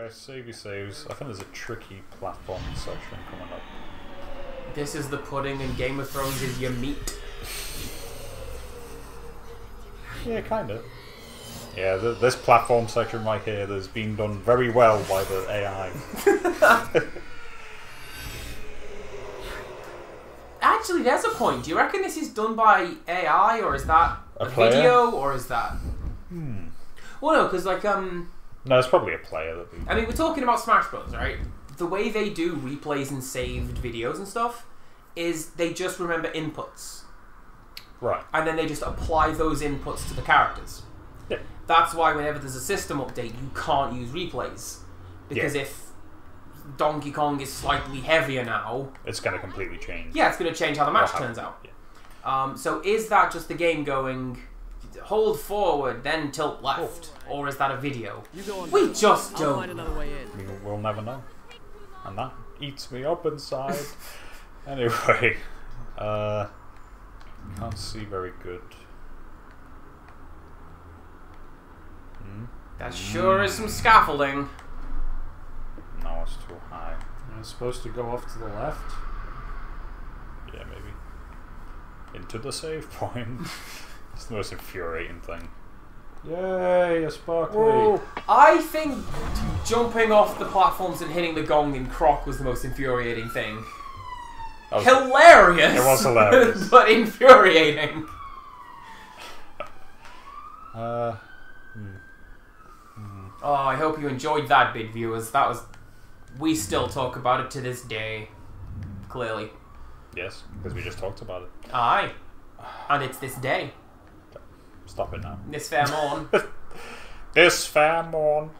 Okay, savey saves. I think there's a tricky platform section coming up. This is the pudding and Game of Thrones is your meat. Yeah, kind of. Yeah, this platform section right here has been done very well by the AI. Actually, there's a point. Do you reckon this is done by AI, or is that a video, or is that... Well, no, because like No, it's probably a player that. I mean, we're talking about Smash Bros, right? The way they do replays and saved videos and stuff is they just remember inputs. Right. And then they just apply those inputs to the characters. Yeah. That's why whenever there's a system update, you can't use replays. Because if Donkey Kong is slightly heavier now... It's going to completely change. Yeah, it's going to change how the match turns out. Yeah. So is that just the game going... Hold forward, then tilt left, or is that a video? We just don't. Find another way in. We'll never know, and that eats me up inside. Anyway, can't see very good. That sure is some scaffolding. No, it's too high. It's supposed to go off to the left. Yeah, maybe into the save point. It's the most infuriating thing. Yay, a sparkly. Whoa. I think jumping off the platforms and hitting the gong in Croc was the most infuriating thing. Hilarious! It was hilarious. But infuriating. Oh, I hope you enjoyed that bit, viewers. That was... We still talk about it to this day. Clearly. yes, because we just talked about it. Aye. And it's this day. Stop it now. This fair morn. This fair morn.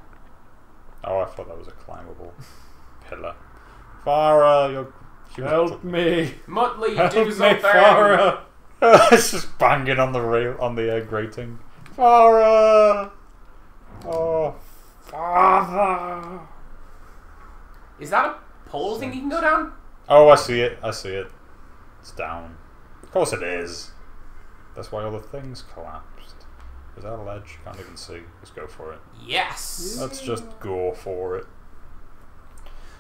Oh, I thought that was a climbable pillar. Farah, help me. Muttley, Help do me, something. Farah. It's just banging on the rail on the grating. Farah. Oh, Father. Is that a pole thing you can go down? Oh, I see it. I see it. It's down. Of course it is. That's why all the things collapsed. Is that a ledge? Can't even see. Let's go for it. Yes. Let's just go for it.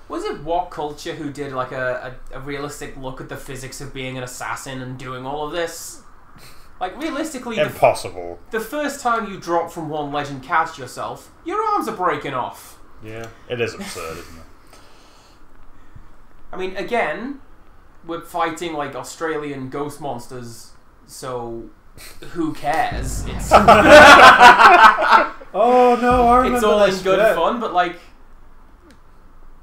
Was it What Culture who did like a realistic look at the physics of being an assassin and doing all of this? Like realistically, Impossible. The first time you drop from one ledge and catch yourself, your arms are breaking off. Yeah. It is absurd, isn't it? I mean, again, we're fighting like Australian ghost monsters, so who cares? It's Oh no, I remember it's all in this good bit. fun, but like,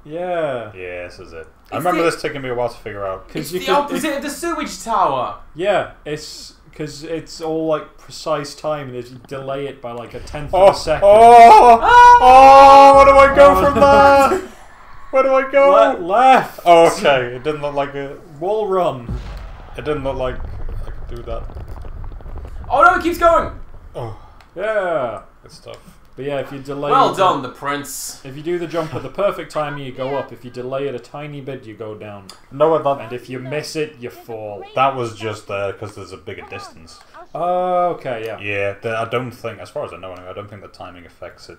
Yeah, this is it. I remember this taking me a while to figure out. it's the opposite of the sewage tower. Yeah, it's because it's all like precise time, and if you delay it by like a tenth of a second. Where do I go from there? Where do I go? Left. Oh, okay. It didn't look like a Wall run. It didn't look like I could do that. Oh no, it keeps going. Oh, Yeah. good stuff. But yeah, if you delay. Well done, the prince. If you do the jump at the perfect time, you go up. If you delay it a tiny bit, you go down. No, And if you miss it, you fall. that was just there because there's a bigger distance. Oh, okay, yeah. Yeah, I don't think, as far as I know, anyway, I don't think the timing affects it.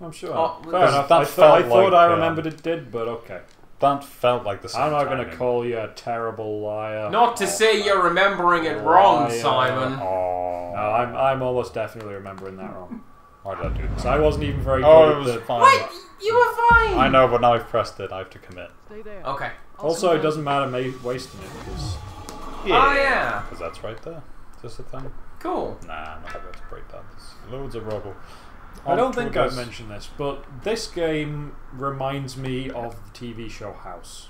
I'm sure. Oh, Fair enough. that I felt thought like, I remembered it did, but okay. That felt like the same. I'm not going to timing. call you a terrible liar. Not to say you're remembering it wrong, Liar. Simon. Oh, No, I'm almost definitely remembering that wrong. why did I do that? So I wasn't even very Oh, good it was at the... fine. What? You were fine. I know, but now I've pressed it. I have to commit. Stay there. Okay. Also, it doesn't matter wasting it, because... Oh yeah. Because that's right there. Is this a thing? Cool. Nah, I'm not about to break that. There's loads of rubble. I don't think I've I've mentioned this, but this game reminds me of the TV show House.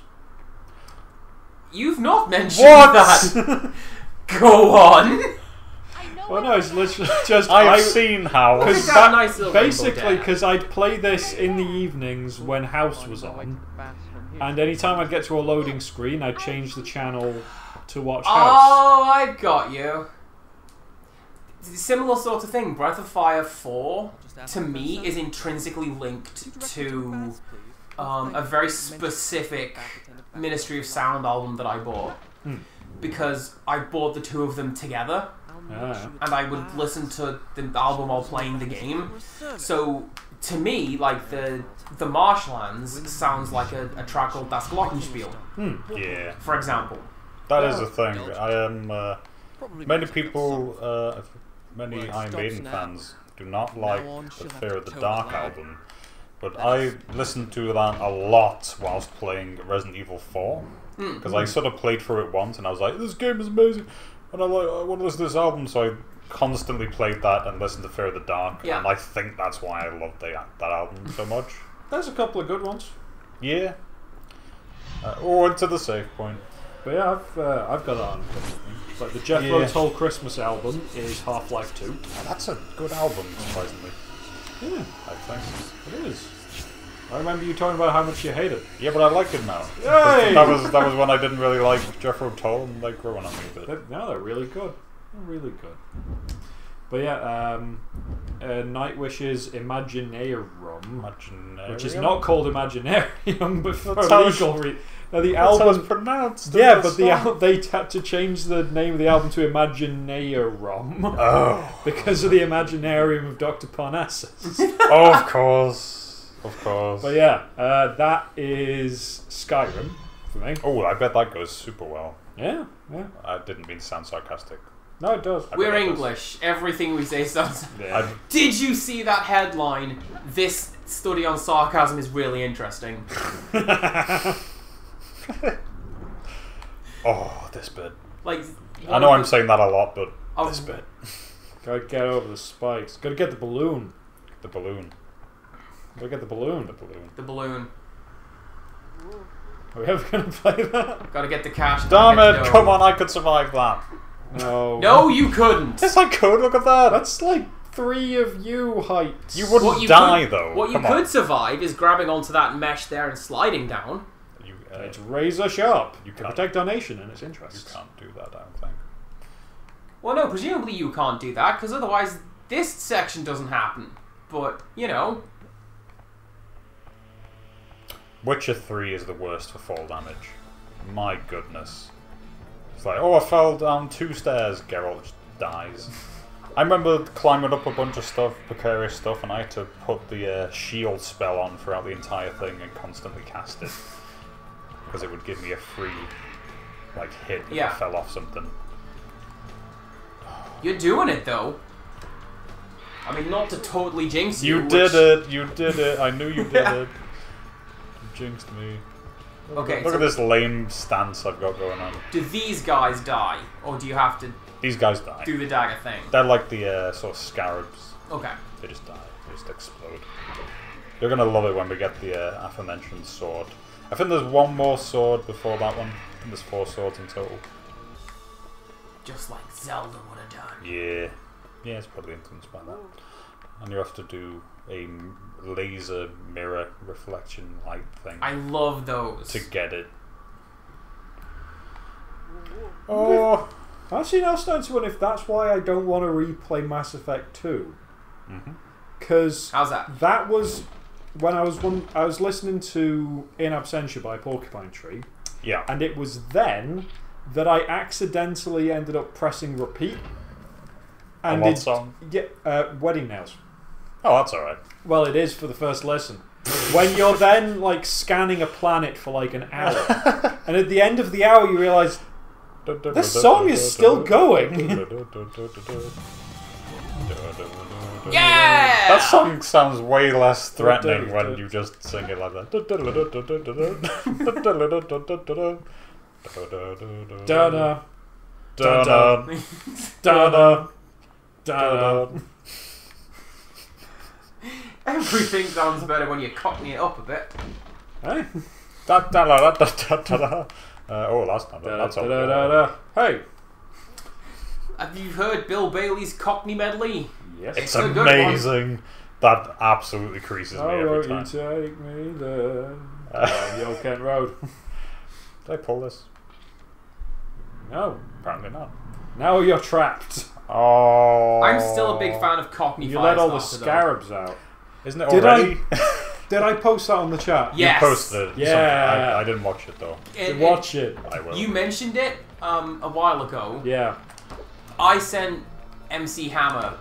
You've not mentioned What? that. Go on. Well, no, it's literally just... I've seen how. Look at that nice little basically, rainbow because I'd play this in the evenings when House was on, and anytime I'd get to a loading screen, I'd change the channel to watch House. Oh, I've got you. Similar sort of thing. Breath of Fire 4, to me, is intrinsically linked to a very specific Ministry of Sound album that I bought. Because I bought the two of them together, Yeah. and I would listen to the album while playing the game. So to me, like the Marshlands sounds like a track called Das Glockenspiel. Yeah. For example. That is the thing. I am. Many people, many Iron Maiden fans, do not like the Fear of the Dark album, but I listened to that a lot whilst playing Resident Evil 4, because I sort of played through it once and I was like, this game is amazing, and I'm like, I want to listen to this album, so I constantly played that and listened to Fear of the Dark, and I think that's why I loved that album so much. There's a couple of good ones. Yeah. Or to the save point. But yeah, I've got that on. Like the Jethro Tull Christmas album is Half-Life 2. That's a good album, surprisingly. Yeah, I think it is. I remember you talking about how much you hate it. Yeah, but I like it now. Yay! That was when I didn't really like Jethro Tull, and they're growing on me a bit. No, they're really good. They're really good. But yeah, Nightwish's Imaginarium, which is not called Imaginarium, but for legal reasons. Now the album pronounced. Yeah, but they had to change the name of the album to Imaginarium because of the Imaginarium of Dr. Parnassus. Oh, of course, of course. But yeah, that is Skyrim for me. Oh, I bet that goes super well. Yeah. I didn't mean to sound sarcastic. No, it does. We're English. Everything we say sounds. Yeah. Did you see that headline? This study on sarcasm is really interesting. Oh, this bit. Like, I know I'm saying that a lot, but this bit. Gotta get over the spikes. Gotta get the balloon. The balloon. Gotta get the balloon. The balloon. Are we ever gonna play that? Gotta get the cash. Damn it! Come on, I could survive that. No. No, you couldn't. Yes, I could. Look at that. That's like 3 of you heights. You wouldn't die though. What you could survive is grabbing onto that mesh there and sliding down. It's razor sharp. You can protect our nation and its interests. You can't do that, I don't think. Well, no, presumably you can't do that, because otherwise this section doesn't happen. But, you know. Witcher 3 is the worst for fall damage. My goodness. It's like, oh, I fell down 2 stairs. Geralt just dies. I remember climbing up a bunch of stuff, precarious stuff, and I had to put the shield spell on throughout the entire thing and constantly cast it. Because it would give me a free, like, hit if I fell off something. You're doing it, though. I mean, not to totally jinx you. You did it! You did it! I knew you did it. You jinxed me. Okay, Look at this lame stance I've got going on. Do these guys die? Or do you have to These guys die. do the dagger thing? They're like the sort of scarabs. Okay. They just die. They just explode. You're going to love it when we get the aforementioned sword. I think there's one more sword before that one. I think there's 4 swords in total. Just like Zelda would have done. Yeah. Yeah, it's probably influenced by that. And you have to do a laser mirror reflection light thing. I love those. To get it. Oh! Actually, now I'm starting to wonder if that's why I don't want to replay Mass Effect 2. Because how's that? That was when I was listening to In Absentia by Porcupine Tree. Yeah. And it was then that I accidentally ended up pressing repeat. And what song? Yeah, Wedding Nails. Oh, that's alright. Well, it is for the first listen. When you're then like scanning a planet for like an hour, and at the end of the hour you realise this song is still going. Yeah! That song sounds way less threatening when you just sing it like that. Da-da. Da-da. Da-da. Da-da. Everything sounds better when you cockney it up a bit. Hey? Oh, that's not bad. That's all. Hey! Have you heard Bill Bailey's Cockney medley? Yes. It's amazing. That absolutely creases me every time. You take me there. The old Kent Road. Did I pull this? No. Apparently not. Now you're trapped. Oh. I'm still a big fan of Cockney You Firestarter, let all the scarabs out. Isn't it already? Did I post that on the chat? Yes. You posted it. Yeah. I didn't watch it though. Watch it. I will. You mentioned it a while ago. Yeah. I sent MC Hammer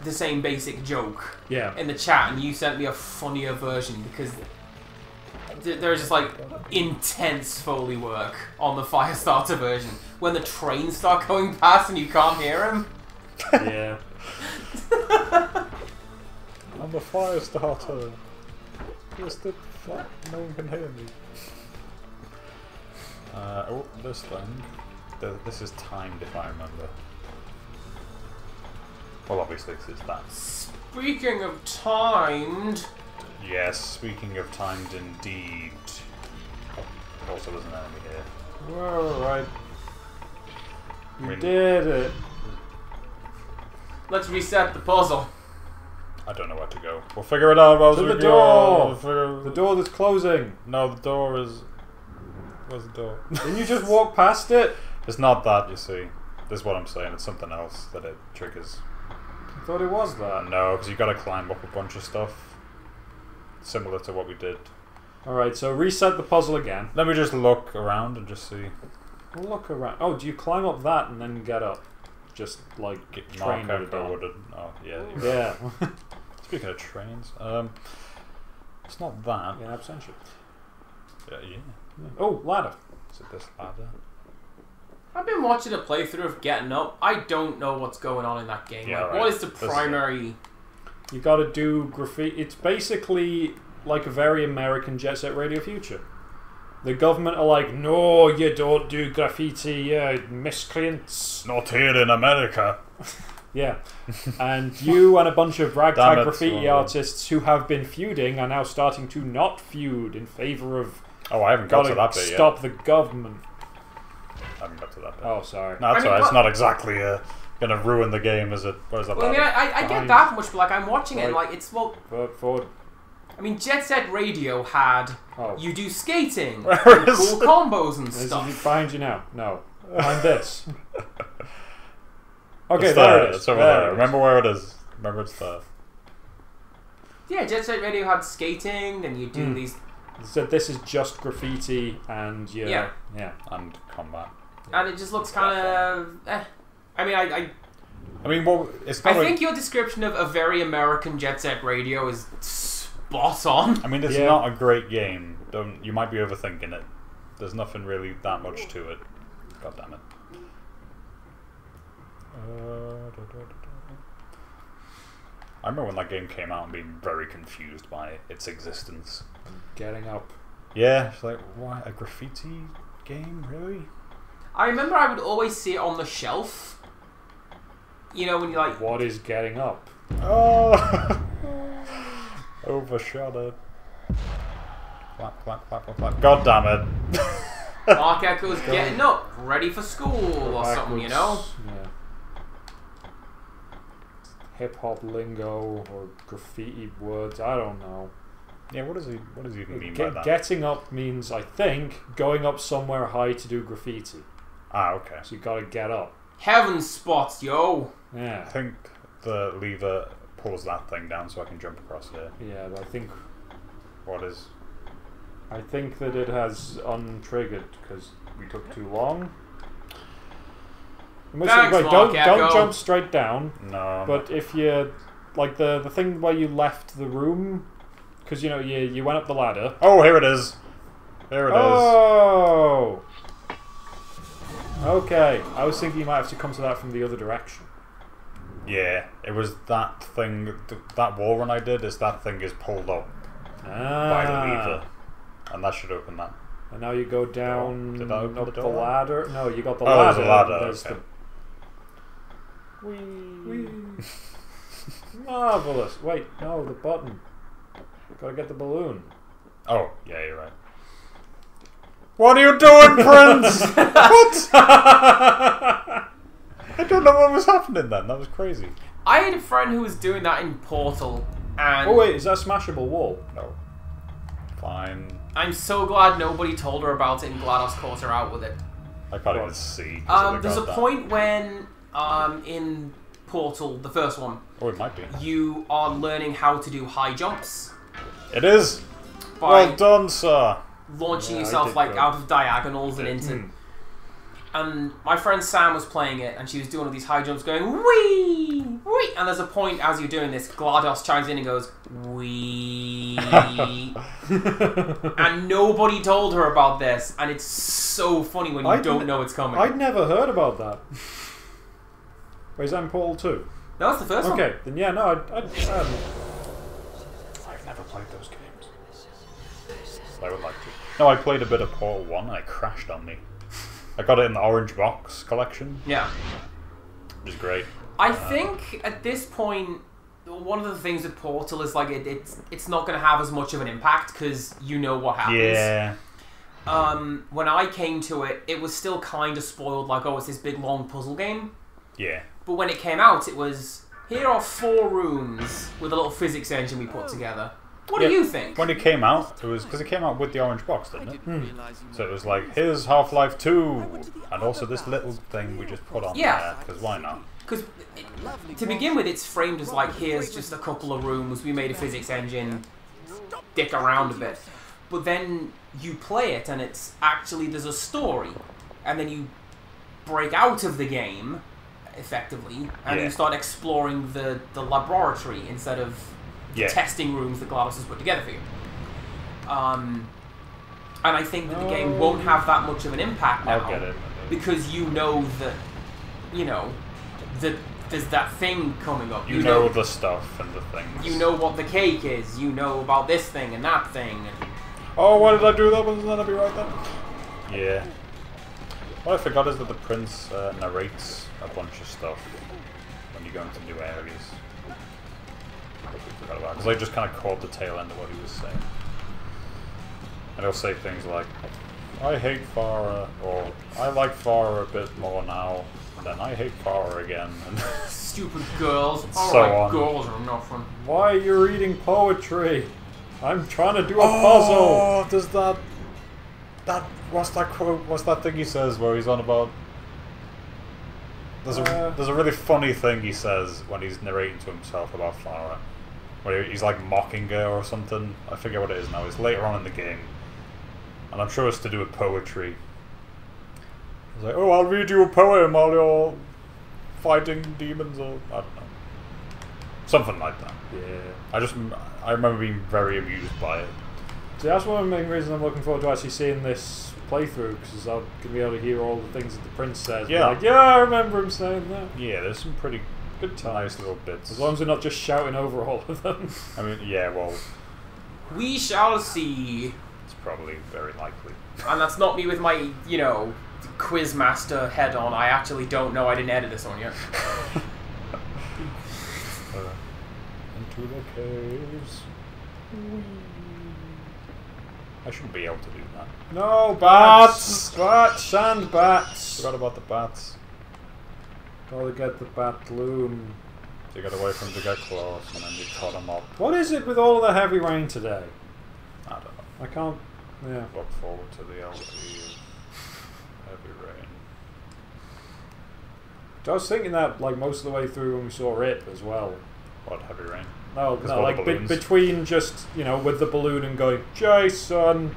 the same basic joke Yeah. in the chat, and you sent me a funnier version because there's just like intense Foley work on the Firestarter version when the trains start going past and you can't hear them. Yeah. I'm the Firestarter. Just the fuck, no one can hear me. Oh, this thing. This is timed if I remember. Well, obviously this is that. Speaking of timed... Yes, speaking of timed indeed. Also there's an enemy here. We're alright. You did it. Let's reset the puzzle. I don't know where to go. We'll figure it out as To we the go. door! The door that's closing. No, the door is... Where's the door? Didn't you just walk past it? It's not that, you see. This is what I'm saying. It's something else that it triggers. I thought it was that. No, because you've got to climb up a bunch of stuff. Similar to what we did. Alright, so reset the puzzle again. Let me just look around and just see. We'll look around. Oh, do you climb up that and then get up? Just like train Marc would have Ecko done. Oh, yeah. Yeah. Speaking of trains, it's not that. Yeah, absentia. Yeah. Oh, ladder. Is it this ladder? I've been watching a playthrough of Gettin Up. I don't know what's going on in that game. Yeah, like, right. what is the primary... You gotta do graffiti. It's basically like a very American Jet Set Radio Future. The government are like, no, you don't do graffiti, miscreants. Not here in America. Yeah. And you and a bunch of ragtag graffiti Sorry. artists who have been feuding are now starting to not feud in favour of... Oh, I haven't got to that bit yet. Stop the government. I haven't got to that bit. Oh, sorry. No, that's I mean, alright. It's not exactly going to ruin the game, is it? Where's that Well, I mean, ladder? I get that much, but like, I'm watching it and Right. like, it's, well... Forward. I mean, Jet Set Radio had... Oh. You do skating, Where and is cool it? combos and Is it stuff. behind you now? No. Behind this. Okay, It's there it is. It's over There there. it is. Remember where it is. Remember it's there. Yeah, Jet Set Radio had skating, and you do these... So this is just graffiti and Yeah. Yeah. And combat. And it just looks kind of... I mean, I mean, well, it's not I think your description of a very American Jet Set Radio is spot on. I mean, it's Yeah. not a great game. You might be overthinking it. There's nothing really that much to it. God damn it. I remember when that game came out and being very confused by its existence. Getting up. Yeah, it's like, why, a graffiti game, really? I remember I would always see it on the shelf. You know, when you like... What is getting up? Oh! Overshadowed. Clap, clap, clap, clap, clap. God damn it. Marc Ecko's getting up, ready for school or something, you know? Yeah. Hip hop lingo or graffiti words, I don't know. Yeah, what does he even mean by that? Getting up means, I think, going up somewhere high to do graffiti. Ah, okay. So you gotta get up. Heaven spots, yo! Yeah. I think the lever pulls that thing down so I can jump across here. Yeah, but I think that it has untriggered because we took too long. Thanks, Wait, Marc don't Ecko. jump straight down. No. But if you like the thing where you left the room, because you went up the ladder. Oh, here it is. There it is. Oh. Okay, I was thinking you might have to come to that from the other direction. Yeah, it was that thing. That wall run I did is that thing is pulled up by the lever, and that should open that. And now you go down Did I open up the the door? ladder. No, you got the Oh, ladder. there's a ladder, There's okay. the... Whee. Marvelous. Wait, no, the button. Gotta get the balloon. Oh, yeah, you're right. What are you doing, Prince? What? I don't know what was happening then. That was crazy. I had a friend who was doing that in Portal, and... Oh wait, is that a smashable wall? No. Fine. I'm so glad nobody told her about it and GLaDOS caught her out with it. I can't even see. 'cause of the There's a goddamn- point when, in Portal, the first one, Oh, it might be. you are learning how to do high jumps It is. by Well done, sir. launching Yeah, I yourself did like good. out of diagonals and into... And my friend Sam was playing it, and she was doing all these high jumps going, wee, wee. And there's a point as you're doing this, GLaDOS chimes in and goes, wee. And nobody told her about this, and it's so funny when you don't know it's coming. I'd never heard about that. Wait, is that in Portal 2? No, it's the first one. Okay, then yeah, no, I've never played those games. I would like to. No, I played a bit of Portal 1 and it crashed on me. I got it in the orange box collection. Yeah. Which is great. I think at this point, one of the things with Portal is like it's not going to have as much of an impact because you know what happens. Yeah. When I came to it, it was still kind of spoiled, like, oh, it's this big long puzzle game. Yeah. But when it came out, it was, here are 4 rooms with a little physics engine we put together. What do you think? When it came out, it was because it came out with the orange box, didn't it? So it was like, here's Half-Life 2, and also this little thing we just put on there, because why not? Because to begin with, it's framed as like, here's just a couple of rooms, we made a physics engine, dick around a bit. But then you play it, and it's actually, there's a story, and then you break out of the game, effectively, and you start exploring the laboratory instead of testing rooms that GLaDOS has put together for you. And I think that the game won't have that much of an impact now. I'll get it. Because you know that, you know, that there's that thing coming up. You know the stuff and the things. You know what the cake is. You know about this thing and that thing. And oh, why did I do that? Wasn't that be right then? Yeah. What I forgot is that the prince narrates a bunch of stuff when you go into new areas. Because I just kind of caught the tail end of what he was saying. And he'll say things like, I hate Farah, or I like Farah a bit more now, and then I hate Farah again. And stupid girls. Girls are nothing. Why are you reading poetry? I'm trying to do a puzzle. Oh, does that what's that quote? What's that thing he says where he's on about? There's a really funny thing he says when he's narrating to himself about Farah, where he's like mocking her or something. I forget what it is now. It's later on in the game, and I'm sure it's to do with poetry. He's like, "Oh, I'll read you a poem while you're fighting demons," or I don't know, something like that. Yeah. I remember being very amused by it. See, that's one of the main reasons I'm looking forward to actually seeing this playthrough, because I'm going to be able to hear all the things that the prince says. Yeah. Like, yeah, I remember him saying that. Yeah, there's some pretty good, nice little bits. As long as we're not just shouting over all of them. I mean, yeah, well, we shall see. It's probably very likely. And that's not me with my, you know, Quizmaster head on. I actually don't know. I didn't edit this one yet. Into the caves. I shouldn't be able to do that. No, bats! Bats and bats! Forgot about the bats. Gotta get the bat loom. So you gotta wait for them to get close and then you cut them up. What is it with all of the heavy rain today? I don't know. I can't... Yeah. Look forward to the LP of heavy rain. I was thinking that like most of the way through when we saw it as well. What, heavy rain? No, like between just, you know, with the balloon and going, Jason!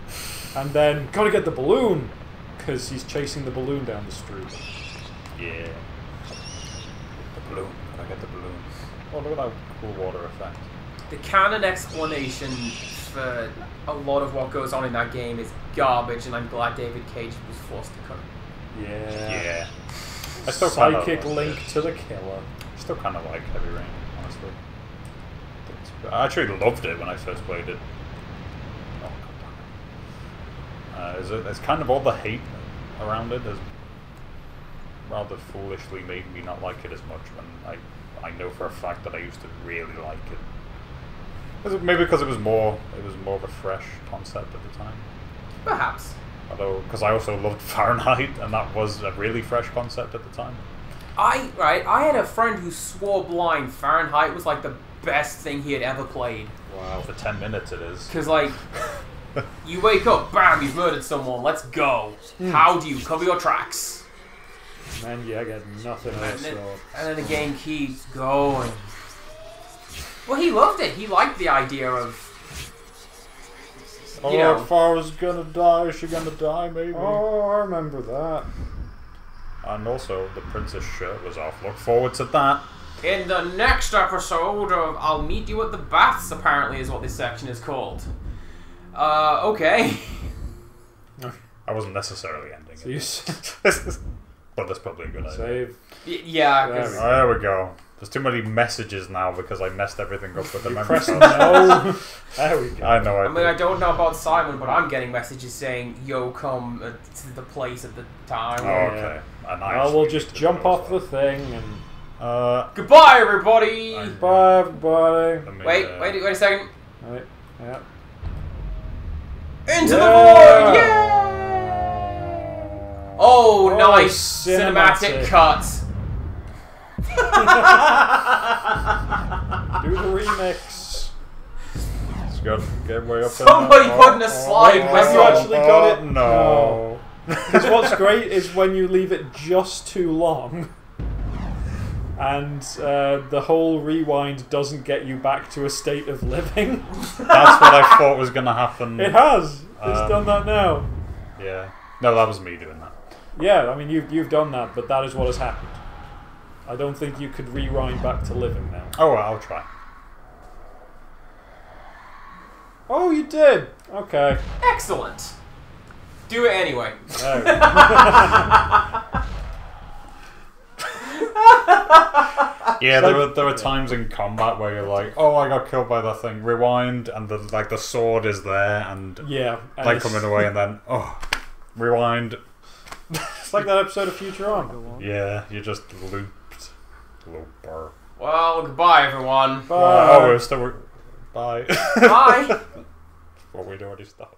And then, gotta get the balloon! Because he's chasing the balloon down the street. Yeah. The balloon. Gotta get the balloon. Oh, look at that cool water effect. The canon explanation for a lot of what goes on in that game is garbage, and I'm glad David Cage was forced to cut it. Yeah. Yeah. I still Psychic link to the killer. I still kind of like Heavy Rain, honestly. I actually loved it when I first played it. Oh, it's kind of all the hate around it has rather foolishly made me not like it as much when I know for a fact that I used to really like it. Maybe because it was more of a fresh concept at the time. Perhaps. Although, because I also loved Fahrenheit, and that was a really fresh concept at the time. I had a friend who swore blind Fahrenheit was like the best thing he had ever played. Wow, for 10 minutes it is. Because, like, you wake up, bam, you've murdered someone, let's go. How do you cover your tracks? Man, yeah, I got nothing else. And then the game keeps going. Well, he loved it. He liked the idea of, you know, if Farah's gonna die, is she gonna die, maybe? Oh, I remember that. And also, the prince's shirt was off. Look forward to that. In the next episode of I'll Meet You at the Baths, apparently is what this section is called. Okay. I wasn't necessarily ending So it. But that's probably a good idea. Save. Yeah. There we go. There's too many messages now because I messed everything up with the memory Press card. no. There we go. I know. I mean, I don't know about Simon, but I'm getting messages saying, "Yo, come to the place at the time." Oh, okay. And We'll just jump off the thing and. Goodbye, everybody. Bye, everybody. Wait a second. Right. Yeah. Into the void! Yeah! Oh, nice cinematic cut. Do the remix. It's good. Get way up Somebody put in a slide Have you actually got it? No. Because what's great is when you leave it just too long, and the whole rewind doesn't get you back to a state of living. That's what I thought was going to happen. It has. It's done that now. Yeah. No, that was me doing that. Yeah, I mean you've done that, but that is what has happened. I don't think you could rewind back to living now. Oh, well, I'll try. Oh, you did. Okay. Excellent. Do it anyway. Oh. Yeah, there were times in combat where you're like, oh, I got killed by that thing. Rewind, and the sword is there, and yeah, like coming away, and then rewind. It's like that episode of Futurama. Yeah, you just looped. Looper. Well, goodbye, everyone. Bye. Oh, we're still. Bye. Bye. Well, we'd already stopped.